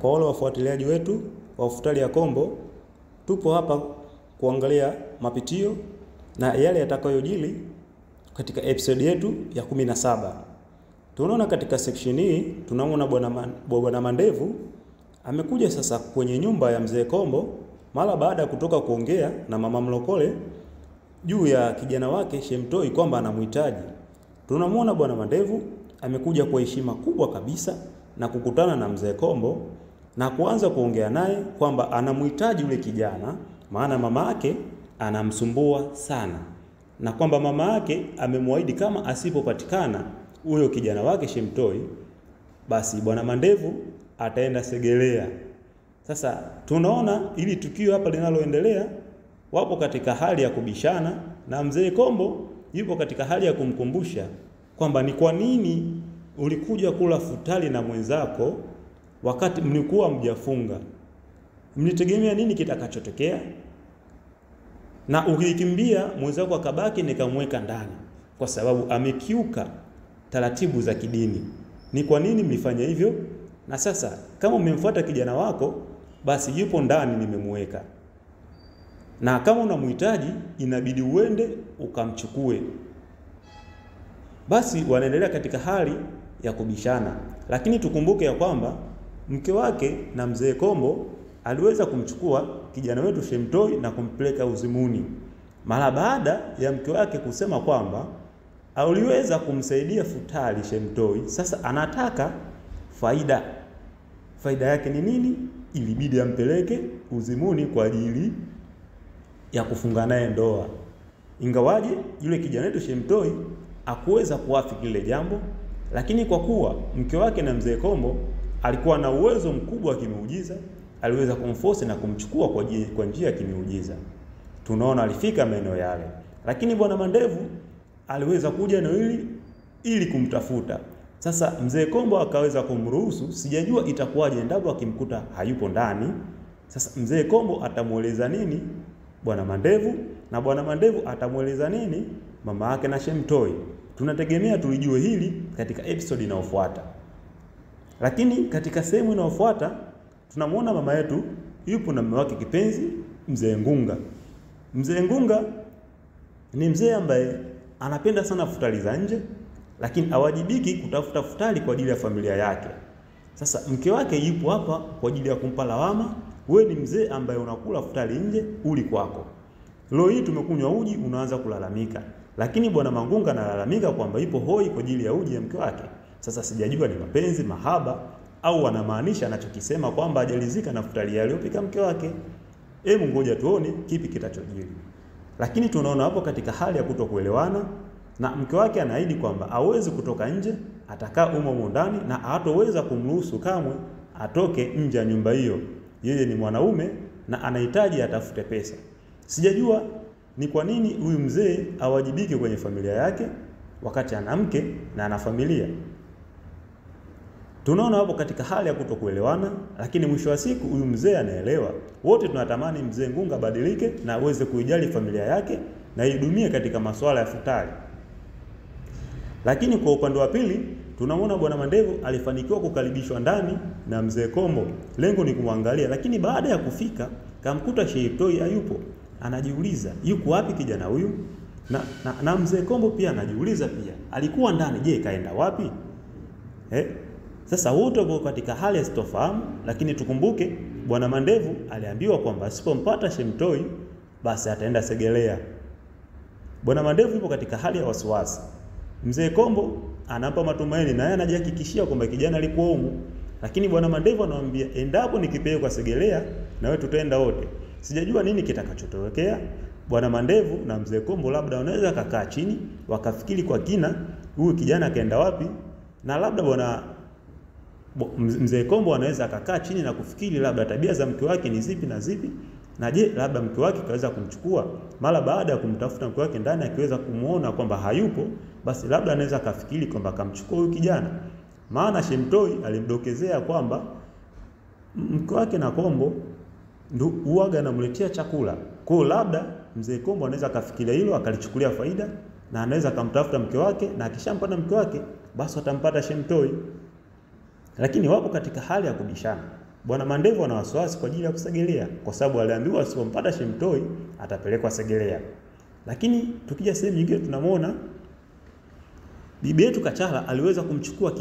Kwa wale wafuatiliaji wetu wa Futari ya Kombo, tupo hapa kuangalia mapitio na yale yatakayojili katika episode yetu ya 17. Tunaona katika section hii tunaona Bwana Mandevu amekuja sasa kwenye nyumba ya Mzee Kombo mara baada ya kutoka kuongea na Mama Mlokole juu ya kijana wake Shemtoi kwamba anamhitaji. Tunamwona Bwana Mandevu amekuja kwa heshima kubwa kabisa na kukutana na Mzee Kombo na kuanza kuongea naye kwamba anamhitaji yule kijana, maana mama yake anamsumbua sana, na kwamba mama yake amemwaahidi kama asipopatikana huyo kijana wake Shemtoi, basi Bwana Mandevu ataenda Segerea. Sasa tunaona ili tukio hapa linaloendelea, wapo katika hali ya kubishana na Mzee Kombo yupo katika hali ya kumkumbusha kwamba ni kwa nini ulikuja kula futari na mwenzako wakati mlikuwa mjafunga. Mlitegemea nini kitakachotokea? Na ukikimbia mwenzako akabaki nikamweka ndani kwa sababu amekiuka taratibu za kidini. Ni kwa nini mlifanya hivyo? Na sasa kama umemfuata kijana wako, basi yupo ndani nimemweka. Na kama unamhitaji inabidi uende ukamchukue. Basi wanaendelea katika hali ya kubishana, lakini tukumbuke ya kwamba mke wake na Mzee Kombo aliweza kumchukua kijana wetu Shemtoi na kumpeleka uzimuni. Mara baada ya mke wake kusema kwamba aliweza kumsaidia futari Shemtoi, sasa anataka faida. Faida yake ni nini? Ilibidi ampeleke uzimuni kwa ajili ya kufunga naye ndoa. Ingawaje yule kijana wetu Shemtoi hakuweza kuafiki lile jambo, lakini kwa kuwa mke wake na Mzee Kombo alikuwa na uwezo mkubwa wa kimiujiza, aliweza kumforce na kumchukua kwa njia ya kimiujiza. Tunaona alifika maeneo yale, lakini Bwana Mandevu aliweza kuja eneo hili ili kumtafuta. Sasa Mzee Kombo akaweza kumruhusu, sijajua itakuwaje endapo akimkuta hayupo ndani. Sasa Mzee Kombo atamueleza nini Bwana Mandevu, na Bwana Mandevu atamueleza nini mama yake na Shemtoi? Tunategemea tulijue hili katika episode inayofuata. Lakini katika sehemu inayofuata tunamuona mama yetu yupo na mume wake kipenzi Mzee Ngunga. Mzee Ngunga ni mzee ambaye anapenda sana futari za nje, lakini hawajibiki kutafuta futari kwa ajili ya familia yake. Sasa mke wake yupo hapa kwa ajili ya kumpa lawama, wewe ni mzee ambaye unakula futari nje, uli kwako. Leo hii tumekunywa uji unaanza kulalamika. Lakini Bwana Mangunga analalamika kwamba ipo hoi kwa ajili ya uji ya mke wake. Sasa sijajua ni mapenzi, mahaba au wanamaanisha anachokisema kwamba hajalizika na futari aliyopika mke wake. Hebu ngoja tuone kipi kitachojiri. Lakini tunaona hapo katika hali ya kutokuelewana, na mke wake anaahidi kwamba hawezi kutoka nje, atakaa humo ndani na hatoweza kumruhusu kamwe atoke nje ya nyumba hiyo. Yeye ni mwanaume na anahitaji atafute pesa. Sijajua ni kwa nini huyu mzee awajibike kwenye familia yake wakati ana mke na ana familia. Tunaona hapo katika hali ya kutokuelewana, lakini mwisho wa siku huyu mzee anaelewa. Wote tunatamani Mzee Ngunga badilike na aweze kuijali familia yake na ihudumie katika masuala ya futari. Lakini kwa upande wa pili tunamwona Bwana Mandevu alifanikiwa kukaribishwa ndani na Mzee Kombo. Lengo ni kumwangalia, lakini baada ya kufika kamkuta Shemtoi hayupo. Anajiuliza yuko wapi kijana huyu? Na Mzee Kombo pia anajiuliza pia, alikuwa ndani, je kaenda wapi? Sasa wote wako katika hali ya sitofahamu, lakini tukumbuke Bwana Mandevu aliambiwa kwamba asipompata Shemtoi basi ataenda Segerea. Bwana Mandevu yupo katika hali ya wasiwasi. Mzee Kombo anampa matumaini na yeye anajihakikishia kwamba kijana alikuwa humu. Lakini Bwana Mandevu anamwambia endapo nikipelekwa kwa Segerea na wewe tutaenda wote. Sijajua nini kitakachotokea. Bwana Mandevu na Mzee Kombo labda wanaweza kukaa chini wakafikiri kwa kina huyu kijana akaenda wapi, na labda Mzee Kombo anaweza akakaa chini na kufikiri labda tabia za mke wake ni zipi na zipi, na je labda mke wake kaweza kumchukua mara baada ya kumtafuta mke wake ndani, akiweza kumuona kwamba hayupo, basi labda anaweza kafikiri kwamba kamchukua huyu kijana. Maana Shemtoi alimdokezea kwamba mke wake na Kombo ndio uaga anamletea chakula. Kwa hiyo labda Mzee Kombo anaweza kafikiria hilo akalichukulia faida na anaweza kumtafuta mke wake, na akishampata mke wake basi atampata Shemtoi. lakini wapo katika hali ya kubishana. Bwana Mandevu ana wasiwasi kwa ajili ya kusegelea, kwa sababu aliambiwa asipompata Shemtoi atapelekwa Segelea. Lakini tukija sehemu nyingine tunamwona bibi yetu Kachala aliweza kumchukua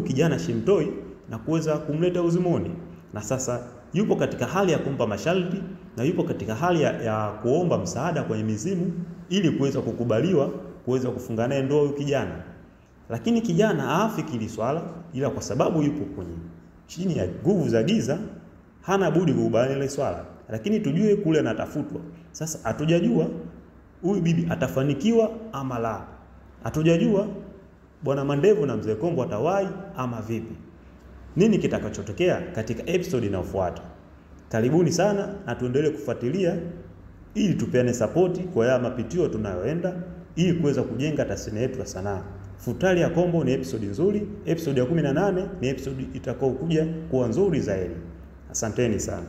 kijana Shemtoi na kuweza kumleta uzimoni, na sasa yupo katika hali ya kumpa masharti na yupo katika hali ya kuomba msaada kwenye mizimu ili kuweza kukubaliwa kuweza kufunga naye ndoa huyu kijana. Lakini kijana haafikiri swala, ila kwa sababu yupo kwenye chini ya nguvu za giza hana budi kukubali ile swala. Lakini tujue kule anatafutwa. Sasa hatujajua huyu bibi atafanikiwa ama la. Hatujajua Bwana Mandevu na Mzee Kombo atawahi ama vipi. Nini kitakachotokea katika episode inayofuata? Karibuni sana na tuendelee kufuatilia ili tupeane support kwa haya mapitio tunayoenda ili kuweza kujenga tasnia yetu ya sanaa. Futari ya Kombo ni episode nzuri, episode ya 18 ni episode itakao kuja kuwa nzuri zaidi. Asanteni sana.